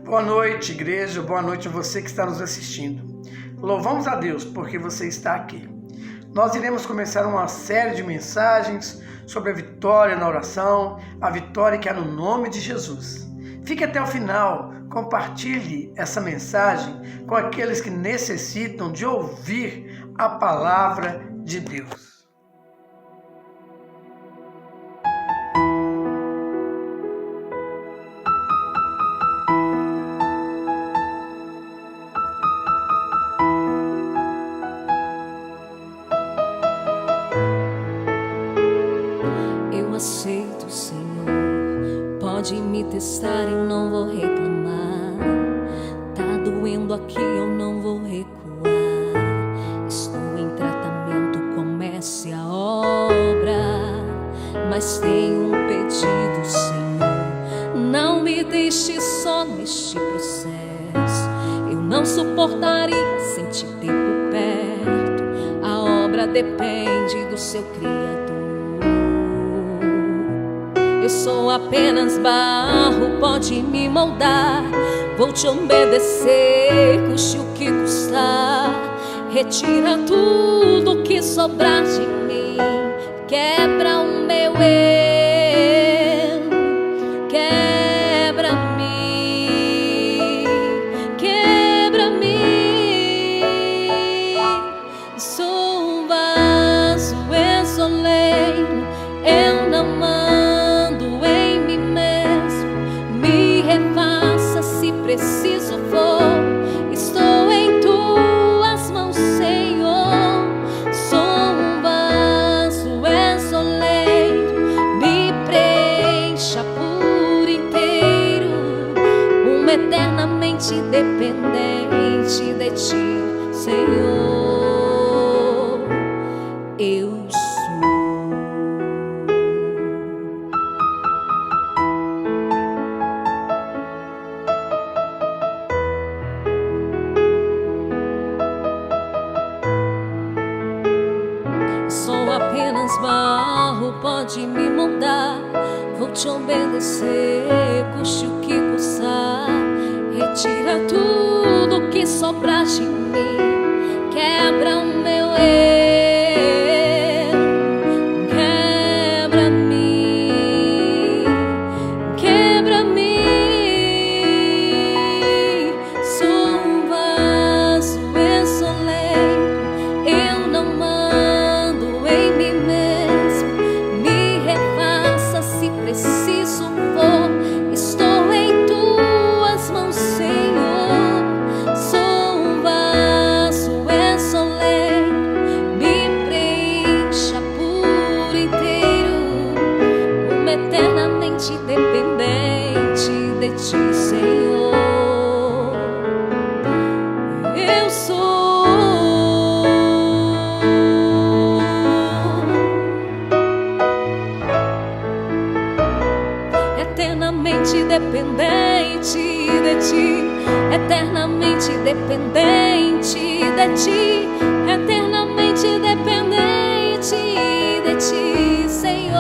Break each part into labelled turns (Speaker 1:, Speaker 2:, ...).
Speaker 1: Boa noite, igreja. Boa noite a você que está nos assistindo. Louvamos a Deus porque você está aqui. Nós iremos começar uma série de mensagens sobre a vitória na oração, a vitória que há no nome de Jesus. Fique até o final, compartilhe essa mensagem com aqueles que necessitam de ouvir a palavra de Deus.
Speaker 2: Aceito, Senhor, pode me testar, eu não vou reclamar. Tá doendo aqui, eu não vou recuar. Estou em tratamento, comece a obra. Mas tenho um pedido, Senhor, não me deixe só neste processo. Eu não suportaria sem te ter por perto. A obra depende do seu Criador. Eu sou apenas barro, pode me moldar. Vou te obedecer, custe o que custar. Retira tudo que sobrar de mim. Quebra o meu eu, quebra-me, quebra-me. Sou um vaso exoleiro, eu não mando em mim mesmo. Me refaça se preciso for. Estou em tuas mãos, Senhor. Sou um vaso exoleiro, me preencha por inteiro. Eternamente dependente de ti, Senhor. Eu sou apenas barro, pode me moldar. Vou te obedecer, custe o que custar. Retira tudo que sobrar de mim. Quebra o meu eu, quebra-me, quebra-me. Sou um vaso exoleiro, eu não mando em mim mesmo. Me refaça se preciso for. Estou em tuas mãos, Senhor. Sou um vaso exoleiro, me preencha por inteiro. Eternamente dependente de ti, Senhor. Eu sou eternamente dependente de ti, eternamente dependente de ti, eternamente dependente de ti, Senhor.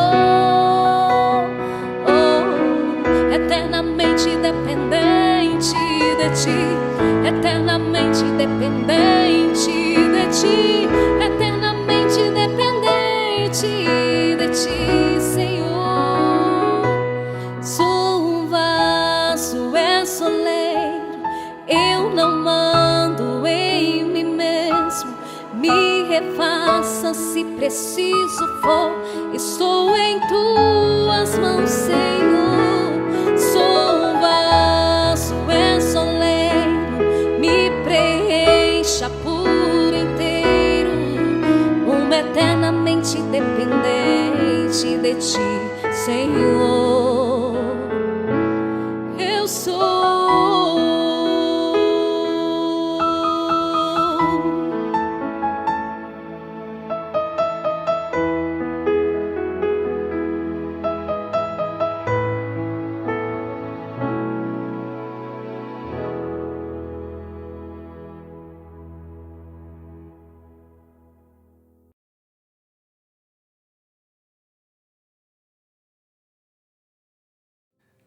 Speaker 2: Oh, eternamente dependente de ti, eternamente dependente de ti, eternamente dependente de ti, Senhor. Sou um vaso exoleiro, eu não mando em mim mesmo. Me refaça se preciso for. Estou em tuas mãos, Senhor. Sou um vaso exoleiro, me preencha por inteiro. Eternamente dependente de ti, Senhor. Eu sou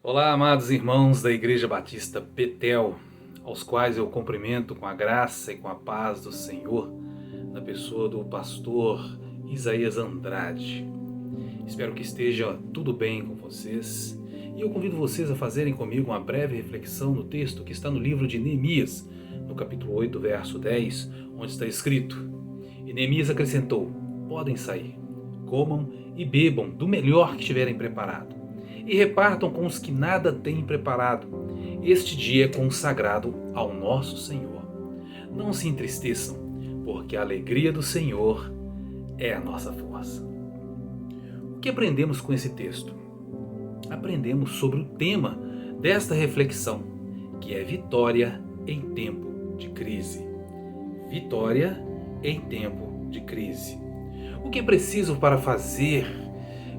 Speaker 3: Olá, amados irmãos da Igreja Batista Betel, aos quais eu cumprimento com a graça e com a paz do Senhor, na pessoa do pastor Isaías Andrade. Espero que esteja tudo bem com vocês e eu convido vocês a fazerem comigo uma breve reflexão no texto que está no livro de Neemias, no capítulo 8, verso 10, onde está escrito: E Neemias acrescentou: podem sair, comam e bebam do melhor que tiverem preparado, e repartam com os que nada têm preparado. Este dia é consagrado ao nosso Senhor. Não se entristeçam, porque a alegria do Senhor é a nossa força. O que aprendemos com esse texto? Aprendemos sobre o tema desta reflexão, que é vitória em tempo de crise. Vitória em tempo de crise. O que é preciso para fazer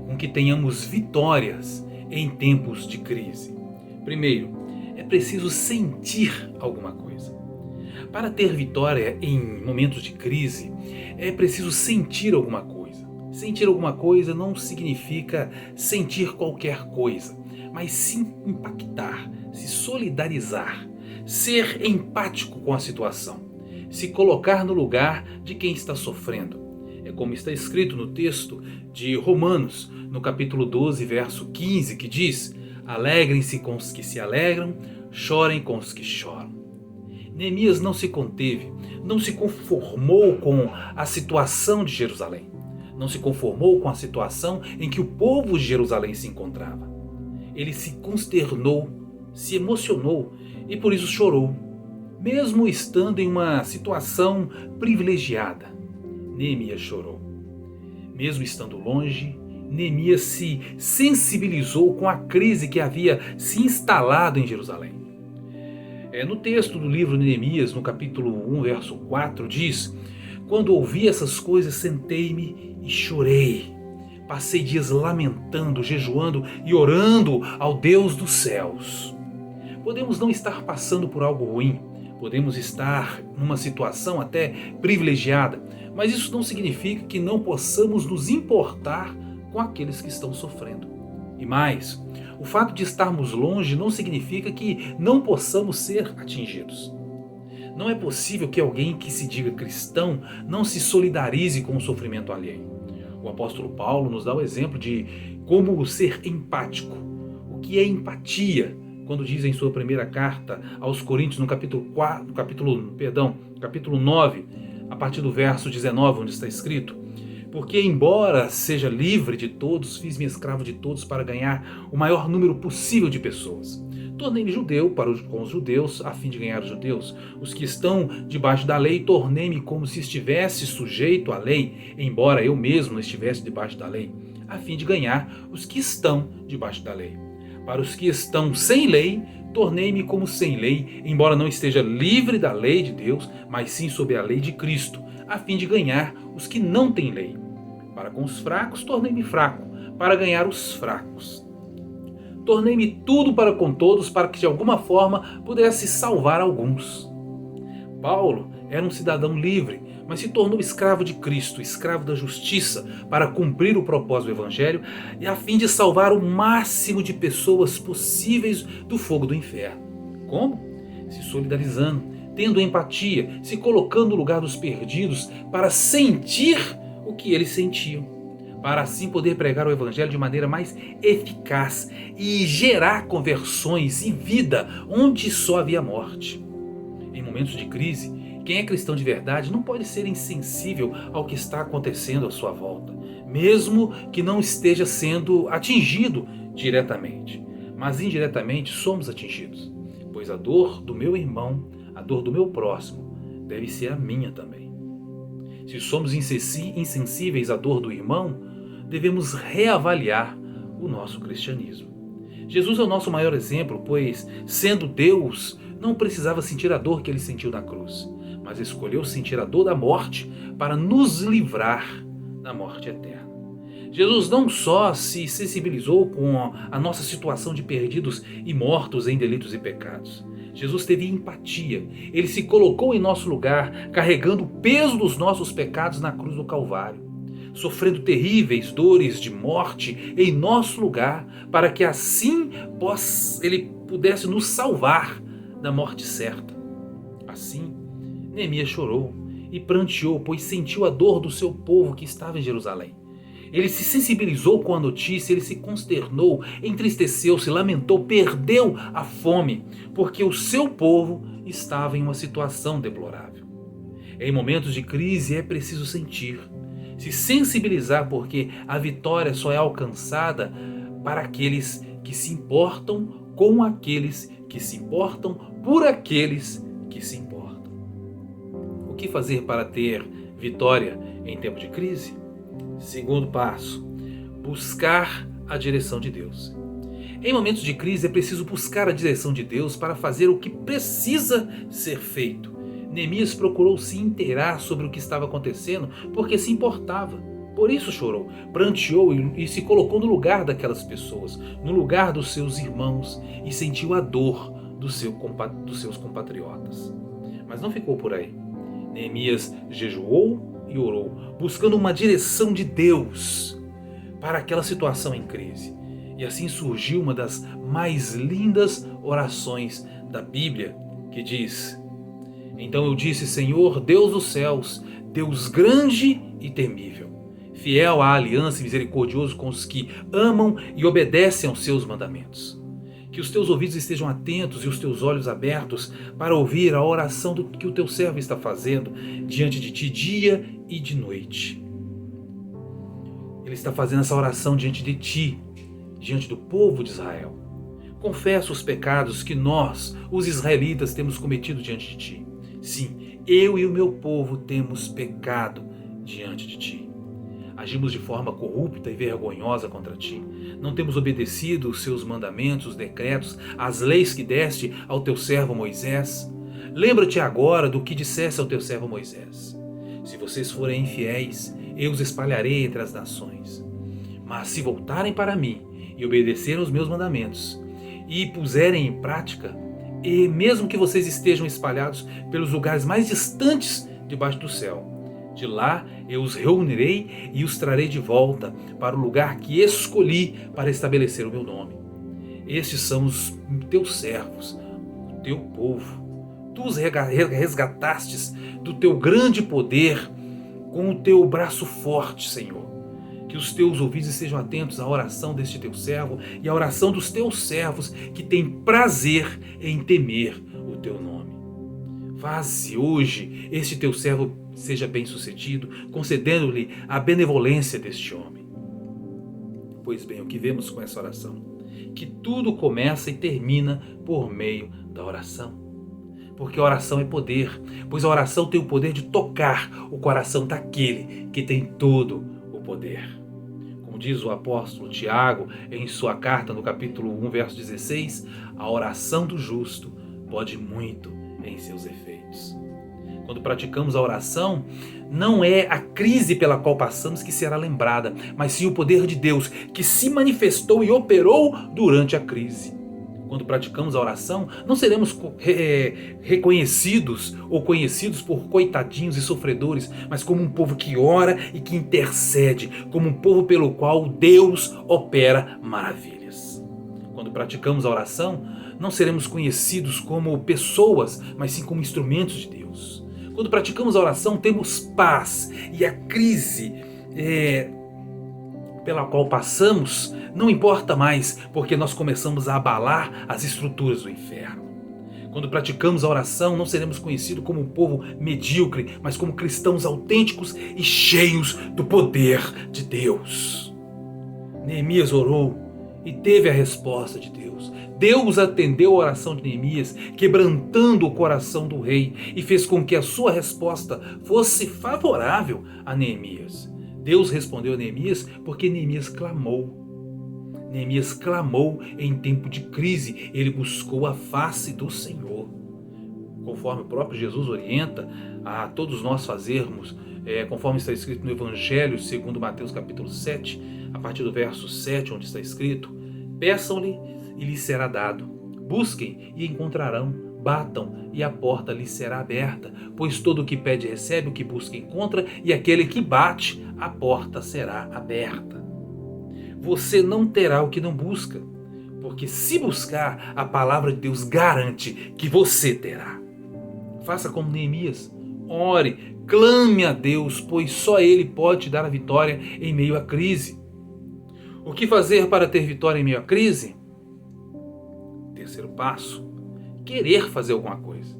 Speaker 3: com que tenhamos vitórias em tempos de crise? Primeiro, é preciso sentir alguma coisa. Para ter vitória em momentos de crise, é preciso sentir alguma coisa. Sentir alguma coisa não significa sentir qualquer coisa, mas sim impactar, se solidarizar, ser empático com a situação, se colocar no lugar de quem está sofrendo. É como está escrito no texto de Romanos, no capítulo 12, verso 15, que diz: alegrem-se com os que se alegram, chorem com os que choram. Neemias não se conteve, não se conformou com a situação de Jerusalém, não se conformou com a situação em que o povo de Jerusalém se encontrava. Ele se consternou, se emocionou e por isso chorou, mesmo estando em uma situação privilegiada. Neemias chorou. Mesmo estando longe, Neemias se sensibilizou com a crise que havia se instalado em Jerusalém. No texto do livro de Neemias, no capítulo 1, verso 4, diz: quando ouvi essas coisas, sentei-me e chorei. Passei dias lamentando, jejuando e orando ao Deus dos céus. Podemos não estar passando por algo ruim, podemos estar numa situação até privilegiada, mas isso não significa que não possamos nos importar com aqueles que estão sofrendo. E mais, o fato de estarmos longe não significa que não possamos ser atingidos. Não é possível que alguém que se diga cristão não se solidarize com o sofrimento alheio. O apóstolo Paulo nos dá o exemplo de como ser empático. O que é empatia? Quando diz em sua primeira carta aos Coríntios, no capítulo 9, a partir do verso 19, onde está escrito: porque embora seja livre de todos, fiz-me escravo de todos para ganhar o maior número possível de pessoas. Tornei-me judeu com os judeus, a fim de ganhar os judeus. Os que estão debaixo da lei, tornei-me como se estivesse sujeito à lei, embora eu mesmo não estivesse debaixo da lei, a fim de ganhar os que estão debaixo da lei. Para os que estão sem lei, tornei-me como sem lei, embora não esteja livre da lei de Deus, mas sim sob a lei de Cristo, a fim de ganhar os que não têm lei. Para com os fracos, tornei-me fraco, para ganhar os fracos. Tornei-me tudo para com todos, para que de alguma forma pudesse salvar alguns. Paulo era um cidadão livre, mas se tornou escravo de Cristo, escravo da justiça, para cumprir o propósito do Evangelho e a fim de salvar o máximo de pessoas possíveis do fogo do inferno. Como? Se solidarizando, tendo empatia, se colocando no lugar dos perdidos para sentir o que eles sentiam, para assim poder pregar o Evangelho de maneira mais eficaz e gerar conversões e vida onde só havia morte. Em momentos de crise, quem é cristão de verdade não pode ser insensível ao que está acontecendo à sua volta, mesmo que não esteja sendo atingido diretamente. Mas indiretamente somos atingidos, pois a dor do meu irmão, a dor do meu próximo, deve ser a minha também. Se somos insensíveis à dor do irmão, devemos reavaliar o nosso cristianismo. Jesus é o nosso maior exemplo, pois, sendo Deus, não precisava sentir a dor que ele sentiu na cruz, mas escolheu sentir a dor da morte para nos livrar da morte eterna. Jesus não só se sensibilizou com a nossa situação de perdidos e mortos em delitos e pecados. Jesus teve empatia. Ele se colocou em nosso lugar, carregando o peso dos nossos pecados na cruz do Calvário. sofrendo terríveis dores de morte em nosso lugar, para que assim ele pudesse nos salvar da morte certa. Assim, Neemias chorou e pranteou, pois sentiu a dor do seu povo que estava em Jerusalém. Ele se sensibilizou com a notícia, ele se consternou, entristeceu-se, lamentou, perdeu a fome, porque o seu povo estava em uma situação deplorável. Em momentos de crise é preciso sentir, se sensibilizar, porque a vitória só é alcançada para aqueles que se importam com aqueles que se importam por aqueles que se importam. O que fazer para ter vitória em tempo de crise? Segundo passo, buscar a direção de Deus. Em momentos de crise é preciso buscar a direção de Deus para fazer o que precisa ser feito. Neemias procurou se inteirar sobre o que estava acontecendo porque se importava. Por isso chorou, pranteou e se colocou no lugar daquelas pessoas, no lugar dos seus irmãos, e sentiu a dor dos seus compatriotas. Mas não ficou por aí. Neemias jejuou e orou, buscando uma direção de Deus para aquela situação em crise. E assim surgiu uma das mais lindas orações da Bíblia, que diz: Então eu disse, Senhor, Deus dos céus, Deus grande e temível, fiel à aliança e misericordioso com os que amam e obedecem aos seus mandamentos. Que os teus ouvidos estejam atentos e os teus olhos abertos para ouvir a oração que o teu servo está fazendo diante de ti dia e de noite. Ele está fazendo essa oração diante de ti, diante do povo de Israel. Confessa os pecados que nós, os israelitas, temos cometido diante de ti. Sim, eu e o meu povo temos pecado diante de ti. Agimos de forma corrupta e vergonhosa contra ti. Não temos obedecido os seus mandamentos, os decretos, as leis que deste ao teu servo Moisés. Lembra-te agora do que disseste ao teu servo Moisés. Se vocês forem infiéis, eu os espalharei entre as nações. Mas se voltarem para mim e obedecerem os meus mandamentos e puserem em prática, e mesmo que vocês estejam espalhados pelos lugares mais distantes debaixo do céu, de lá eu os reunirei e os trarei de volta para o lugar que escolhi para estabelecer o meu nome. Estes são os teus servos, o teu povo. Tu os resgatastes do teu grande poder com o teu braço forte, Senhor. Que os teus ouvidos estejam atentos à oração deste teu servo e à oração dos teus servos que têm prazer em temer o teu nome. Faze hoje este teu servo seja bem-sucedido, concedendo-lhe a benevolência deste homem. Pois bem, o que vemos com essa oração? Que tudo começa e termina por meio da oração. Porque a oração é poder, pois a oração tem o poder de tocar o coração daquele que tem todo o poder. Como diz o apóstolo Tiago em sua carta no capítulo 1, verso 16, a oração do justo pode muito em seus efeitos. Quando praticamos a oração, não é a crise pela qual passamos que será lembrada, mas sim o poder de Deus que se manifestou e operou durante a crise. Quando praticamos a oração, não seremos reconhecidos ou conhecidos por coitadinhos e sofredores, mas como um povo que ora e que intercede, como um povo pelo qual Deus opera maravilhas. Quando praticamos a oração, não seremos conhecidos como pessoas, mas sim como instrumentos de Deus. Quando praticamos a oração, temos paz, e a crise pela qual passamos não importa mais, porque nós começamos a abalar as estruturas do inferno. Quando praticamos a oração, não seremos conhecidos como um povo medíocre, mas como cristãos autênticos e cheios do poder de Deus. Neemias orou e teve a resposta de Deus. Deus atendeu a oração de Neemias, quebrantando o coração do rei, e fez com que a sua resposta fosse favorável a Neemias. Deus respondeu a Neemias porque Neemias clamou. Neemias clamou em tempo de crise, ele buscou a face do Senhor. Conforme o próprio Jesus orienta a todos nós fazermos, conforme está escrito no Evangelho, segundo Mateus capítulo 7, a partir do verso 7, onde está escrito: peçam-lhe e lhes será dado, busquem e encontrarão, batam e a porta lhes será aberta, pois todo o que pede recebe, o que busca encontra, e aquele que bate, a porta será aberta. Você não terá o que não busca, porque se buscar, a palavra de Deus garante que você terá. Faça como Neemias, ore, clame a Deus, pois só Ele pode te dar a vitória em meio à crise. O que fazer para ter vitória em meio à crise? Terceiro passo, querer fazer alguma coisa.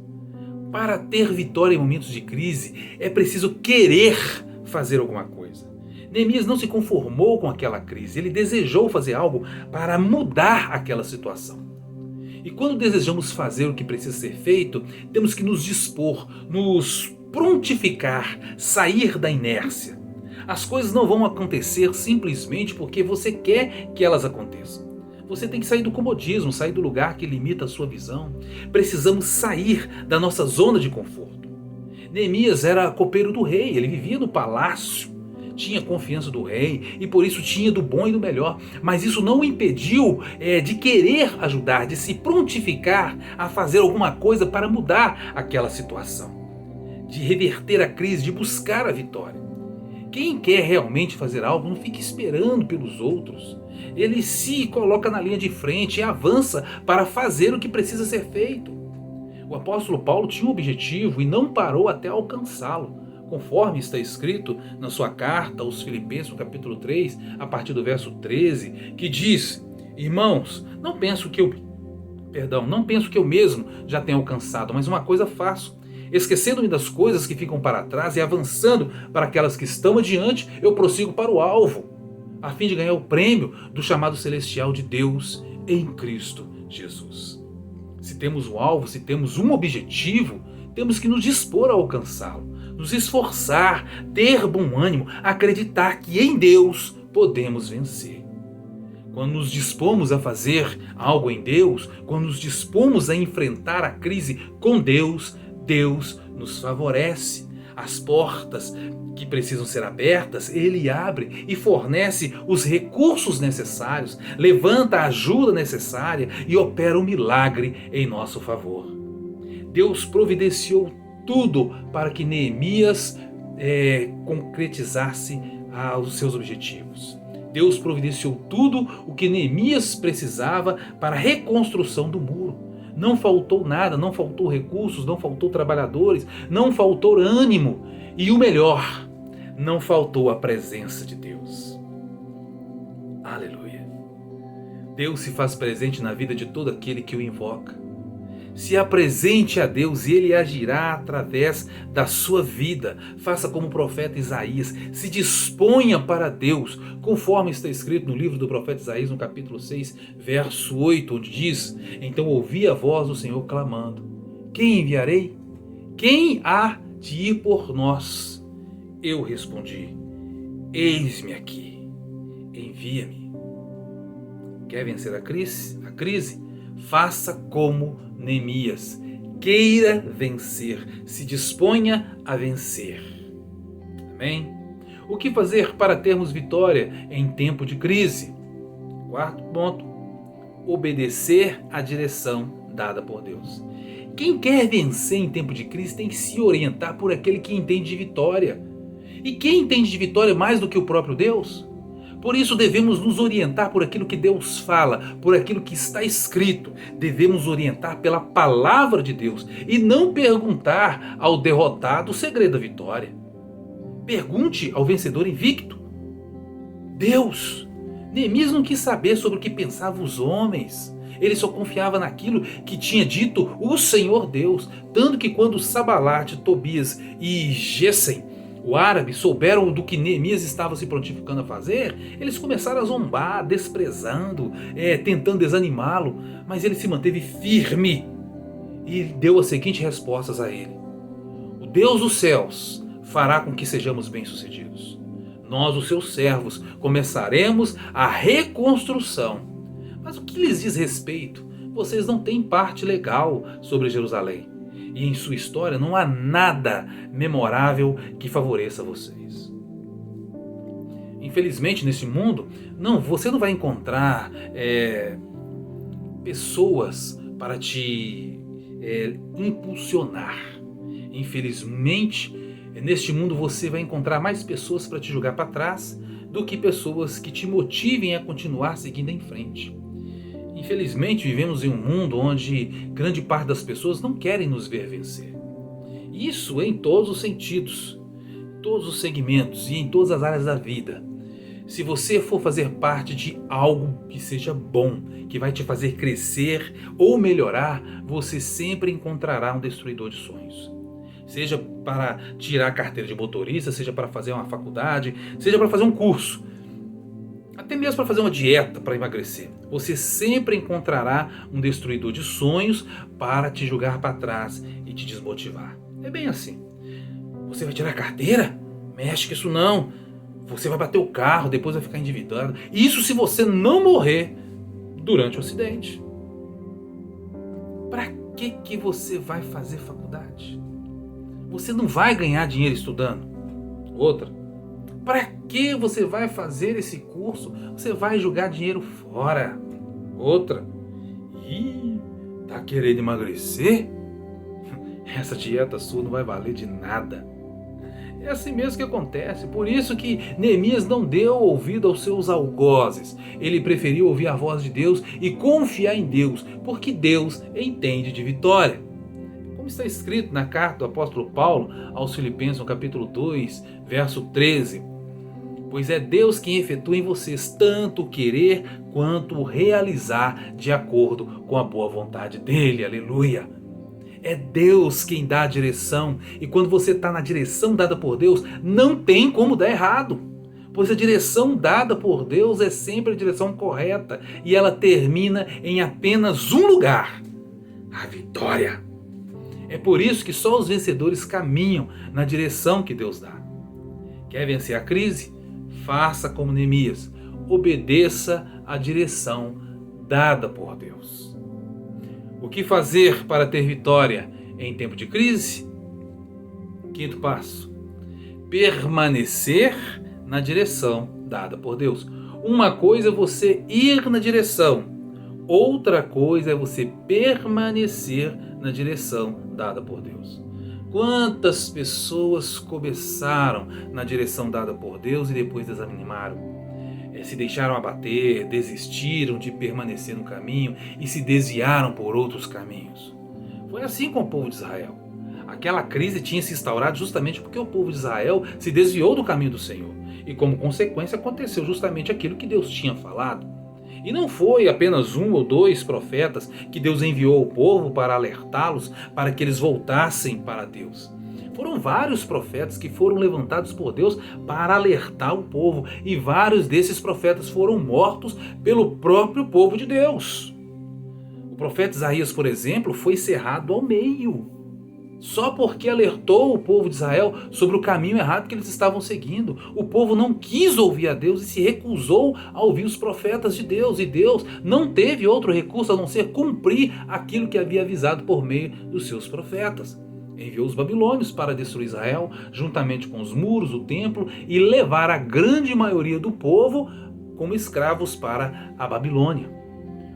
Speaker 3: Para ter vitória em momentos de crise, é preciso querer fazer alguma coisa. Neemias não se conformou com aquela crise, ele desejou fazer algo para mudar aquela situação. E quando desejamos fazer o que precisa ser feito, temos que nos dispor, nos prontificar, sair da inércia. As coisas não vão acontecer simplesmente porque você quer que elas aconteçam. Você tem que sair do comodismo, sair do lugar que limita a sua visão. Precisamos sair da nossa zona de conforto. Neemias era copeiro do rei, ele vivia no palácio, tinha confiança do rei e por isso tinha do bom e do melhor. Mas isso não o impediu de querer ajudar, de se prontificar a fazer alguma coisa para mudar aquela situação, de reverter a crise, de buscar a vitória. Quem quer realmente fazer algo não fica esperando pelos outros. Ele se coloca na linha de frente e avança para fazer o que precisa ser feito. O apóstolo Paulo tinha um objetivo e não parou até alcançá-lo, conforme está escrito na sua carta aos Filipenses, no capítulo 3, a partir do verso 13, que diz: irmãos, não penso que eu mesmo já tenha alcançado, mas uma coisa faço, esquecendo-me das coisas que ficam para trás e avançando para aquelas que estão adiante, eu prossigo para o alvo, a fim de ganhar o prêmio do chamado celestial de Deus em Cristo Jesus. Se temos um alvo, se temos um objetivo, temos que nos dispor a alcançá-lo, nos esforçar, ter bom ânimo, acreditar que em Deus podemos vencer. Quando nos dispomos a fazer algo em Deus, quando nos dispomos a enfrentar a crise com Deus, Deus nos favorece. As portas que precisam ser abertas, Ele abre e fornece os recursos necessários, levanta a ajuda necessária e opera um milagre em nosso favor. Deus providenciou tudo para que Neemias concretizasse os seus objetivos. Deus providenciou tudo o que Neemias precisava para a reconstrução do muro. Não faltou nada, não faltou recursos, não faltou trabalhadores, não faltou ânimo. E o melhor, não faltou a presença de Deus. Aleluia! Deus se faz presente na vida de todo aquele que o invoca. Se apresente a Deus e Ele agirá através da sua vida. Faça como o profeta Isaías, se disponha para Deus, conforme está escrito no livro do profeta Isaías, no capítulo 6, verso 8, onde diz: então ouvi a voz do Senhor clamando: quem enviarei? Quem há de ir por nós? Eu respondi: eis-me aqui, envia-me. Quer vencer a crise? Faça como Neemias. Queira vencer, se disponha a vencer. Amém? O que fazer para termos vitória em tempo de crise? Quarto ponto: obedecer à direção dada por Deus. Quem quer vencer em tempo de crise tem que se orientar por aquele que entende de vitória. E quem entende de vitória mais do que o próprio Deus? Por isso devemos nos orientar por aquilo que Deus fala, por aquilo que está escrito. Devemos orientar pela palavra de Deus e não perguntar ao derrotado o segredo da vitória. Pergunte ao vencedor invicto: Deus. Neemias não quis saber sobre o que pensavam os homens. Ele só confiava naquilo que tinha dito o Senhor Deus. Tanto que quando Sanbalate, Tobias e Gesem, o árabe, souberam do que Neemias estava se prontificando a fazer, eles começaram a zombar, desprezando, tentando desanimá-lo, mas ele se manteve firme e deu as seguintes respostas a ele: o Deus dos céus fará com que sejamos bem-sucedidos. Nós, os seus servos, começaremos a reconstrução. Mas o que lhes diz respeito? Vocês não têm parte legal sobre Jerusalém. E em sua história não há nada memorável que favoreça vocês. Infelizmente, nesse mundo, você não vai encontrar pessoas para te impulsionar. Infelizmente, neste mundo você vai encontrar mais pessoas para te jogar para trás do que pessoas que te motivem a continuar seguindo em frente. Infelizmente, vivemos em um mundo onde grande parte das pessoas não querem nos ver vencer. Isso em todos os sentidos, todos os segmentos e em todas as áreas da vida. Se você for fazer parte de algo que seja bom, que vai te fazer crescer ou melhorar, você sempre encontrará um destruidor de sonhos. Seja para tirar a carteira de motorista, seja para fazer uma faculdade, seja para fazer um curso, até mesmo para fazer uma dieta para emagrecer. Você sempre encontrará um destruidor de sonhos para te jogar para trás e te desmotivar. É bem assim. Você vai tirar a carteira? Mexe com isso não. Você vai bater o carro, depois vai ficar endividado. Isso se você não morrer durante o acidente. Para que você vai fazer faculdade? Você não vai ganhar dinheiro estudando. Outra, para que você vai fazer esse curso? Você vai jogar dinheiro fora. Outra, tá querendo emagrecer? Essa dieta sua não vai valer de nada. É assim mesmo que acontece. Por isso que Neemias não deu ouvido aos seus algozes. Ele preferiu ouvir a voz de Deus e confiar em Deus, porque Deus entende de vitória. Como está escrito na carta do apóstolo Paulo aos Filipenses, no capítulo 2, verso 13. Pois é Deus quem efetua em vocês tanto o querer quanto o realizar de acordo com a boa vontade dele. Aleluia! É Deus quem dá a direção. E quando você está na direção dada por Deus, não tem como dar errado. Pois a direção dada por Deus é sempre a direção correta. E ela termina em apenas um lugar: a vitória. É por isso que só os vencedores caminham na direção que Deus dá. Quer vencer a crise? Faça como Neemias. Obedeça à direção dada por Deus. O que fazer para ter vitória em tempo de crise? Quinto passo: permanecer na direção dada por Deus. Uma coisa é você ir na direção, outra coisa é você permanecer na direção dada por Deus. Quantas pessoas começaram na direção dada por Deus e depois desanimaram? Se deixaram abater, desistiram de permanecer no caminho e se desviaram por outros caminhos. Foi assim com o povo de Israel. Aquela crise tinha se instaurado justamente porque o povo de Israel se desviou do caminho do Senhor. E como consequência aconteceu justamente aquilo que Deus tinha falado. E não foi apenas um ou dois profetas que Deus enviou ao povo para alertá-los para que eles voltassem para Deus. Foram vários profetas que foram levantados por Deus para alertar o povo. E vários desses profetas foram mortos pelo próprio povo de Deus. O profeta Isaías, por exemplo, foi cerrado ao meio. Só porque alertou o povo de Israel sobre o caminho errado que eles estavam seguindo. O povo não quis ouvir a Deus e se recusou a ouvir os profetas de Deus. E Deus não teve outro recurso a não ser cumprir aquilo que havia avisado por meio dos seus profetas. Enviou os babilônios para destruir Israel, juntamente com os muros, o templo, e levar a grande maioria do povo como escravos para a Babilônia.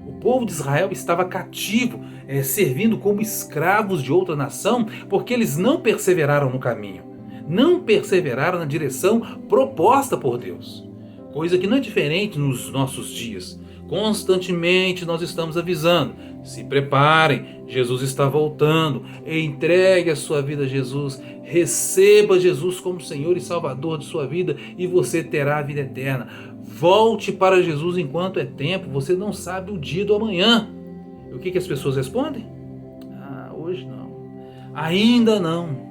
Speaker 3: O povo de Israel estava cativo, servindo como escravos de outra nação, porque eles não perseveraram no caminho, não perseveraram na direção proposta por Deus. Coisa que não é diferente nos nossos dias. Constantemente nós estamos avisando: se preparem, Jesus está voltando, entregue a sua vida a Jesus, receba Jesus como Senhor e Salvador de sua vida e você terá a vida eterna. Volte para Jesus enquanto é tempo, você não sabe o dia do amanhã. E o que as pessoas respondem? Hoje não, ainda não.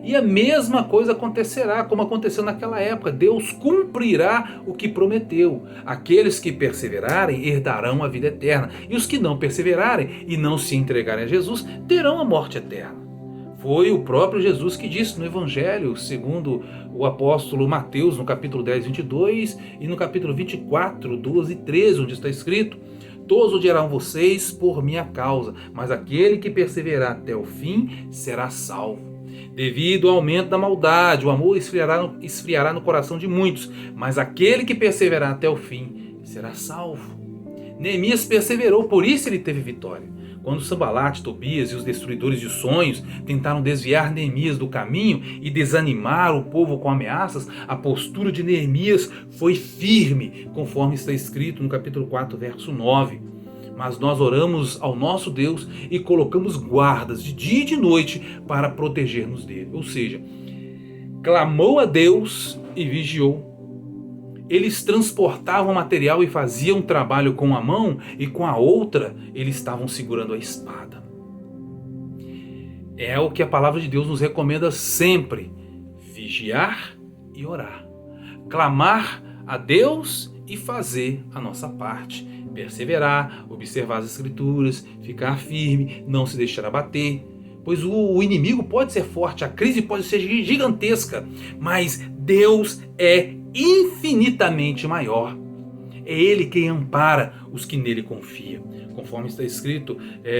Speaker 3: E a mesma coisa acontecerá como aconteceu naquela época. Deus cumprirá o que prometeu. Aqueles que perseverarem herdarão a vida eterna. E os que não perseverarem e não se entregarem a Jesus terão a morte eterna. Foi o próprio Jesus que disse no Evangelho, segundo o apóstolo Mateus, no capítulo 10, 22 e no capítulo 24, 12 e 13, onde está escrito: todos odiarão vocês por minha causa, mas aquele que perseverar até o fim será salvo. Devido ao aumento da maldade, o amor esfriará no coração de muitos, mas aquele que perseverar até o fim será salvo. Neemias perseverou, por isso ele teve vitória. Quando Sanbalate, Tobias e os destruidores de sonhos tentaram desviar Neemias do caminho e desanimar o povo com ameaças, a postura de Neemias foi firme, conforme está escrito no capítulo 4, verso 9. Mas nós oramos ao nosso Deus e colocamos guardas de dia e de noite para proteger-nos dele. Ou seja, clamou a Deus e vigiou. Eles transportavam material e faziam trabalho com uma mão e com a outra eles estavam segurando a espada. É o que a palavra de Deus nos recomenda sempre: vigiar e orar, clamar a Deus e fazer a nossa parte, perseverar, observar as escrituras, ficar firme, não se deixar abater, pois o inimigo pode ser forte, a crise pode ser gigantesca, mas Deus é infinitamente maior. É Ele quem ampara os que nele confiam, conforme está escrito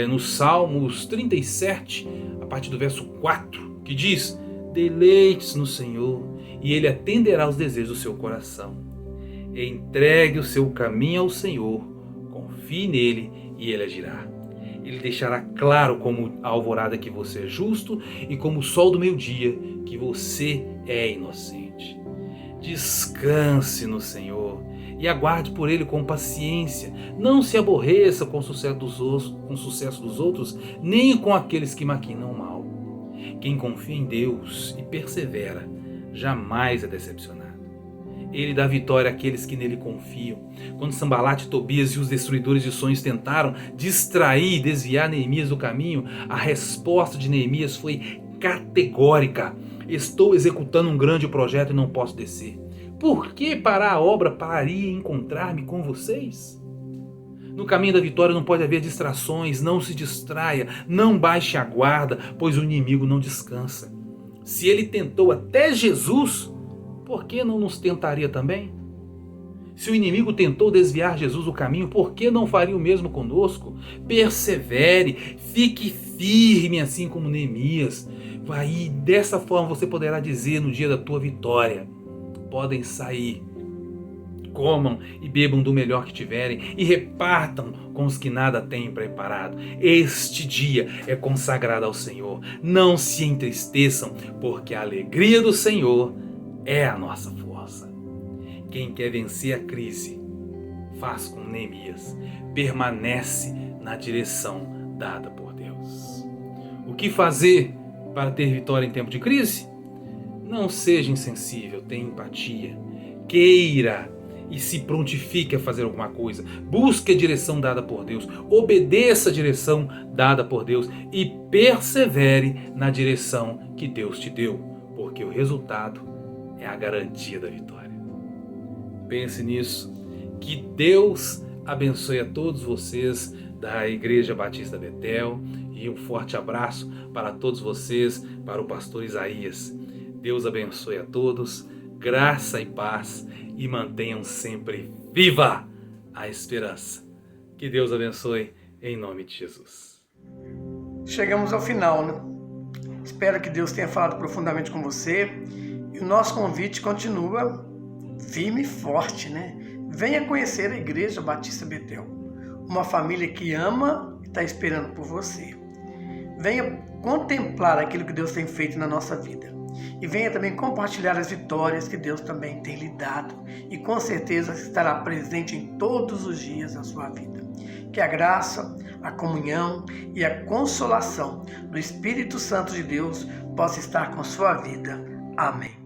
Speaker 3: no Salmos 37, a partir do verso 4, que diz: deleite-se no Senhor e Ele atenderá aos desejos do seu coração. Entregue o seu caminho ao Senhor, confie nele e Ele agirá. Ele deixará claro como a alvorada que você é justo e como o sol do meio-dia que você é inocente. Descanse no Senhor e aguarde por Ele com paciência. Não se aborreça com o sucesso dos outros, nem com aqueles que maquinam mal. Quem confia em Deus e persevera, jamais é decepcionado. Ele dá vitória àqueles que nele confiam. Quando Sanbalate, Tobias e os destruidores de sonhos tentaram distrair e desviar Neemias do caminho, a resposta de Neemias foi categórica: estou executando um grande projeto e não posso descer. Por que parar a obra pararia encontrar-me com vocês? No caminho da vitória não pode haver distrações, não se distraia, não baixe a guarda, pois o inimigo não descansa. Se ele tentou até Jesus, por que não nos tentaria também? Se o inimigo tentou desviar Jesus do caminho, por que não faria o mesmo conosco? Persevere, fique firme assim como Neemias. E dessa forma você poderá dizer no dia da tua vitória: podem sair, comam e bebam do melhor que tiverem e repartam com os que nada têm preparado. Este dia é consagrado ao Senhor. Não se entristeçam, porque a alegria do Senhor é a nossa força. Quem quer vencer a crise, faz como Neemias, permanece na direção dada por Deus. O que fazer para ter vitória em tempo de crise? Não seja insensível, tenha empatia, queira e se prontifique a fazer alguma coisa. Busque a direção dada por Deus, obedeça a direção dada por Deus e persevere na direção que Deus te deu, porque o resultado é a garantia da vitória. Pense nisso. Que Deus abençoe a todos vocês da Igreja Batista Betel e um forte abraço para todos vocês, para o pastor Isaías. Deus abençoe a todos, graça e paz, e mantenham sempre viva a esperança. Que Deus abençoe em nome de Jesus.
Speaker 1: Chegamos ao final, né? Espero que Deus tenha falado profundamente com você. E o nosso convite continua firme e forte, né? Venha conhecer a Igreja Batista Betel, uma família que ama e está esperando por você. Venha contemplar aquilo que Deus tem feito na nossa vida. E venha também compartilhar as vitórias que Deus também tem lhe dado. E com certeza estará presente em todos os dias da sua vida. Que a graça, a comunhão e a consolação do Espírito Santo de Deus possa estar com sua vida. Amém.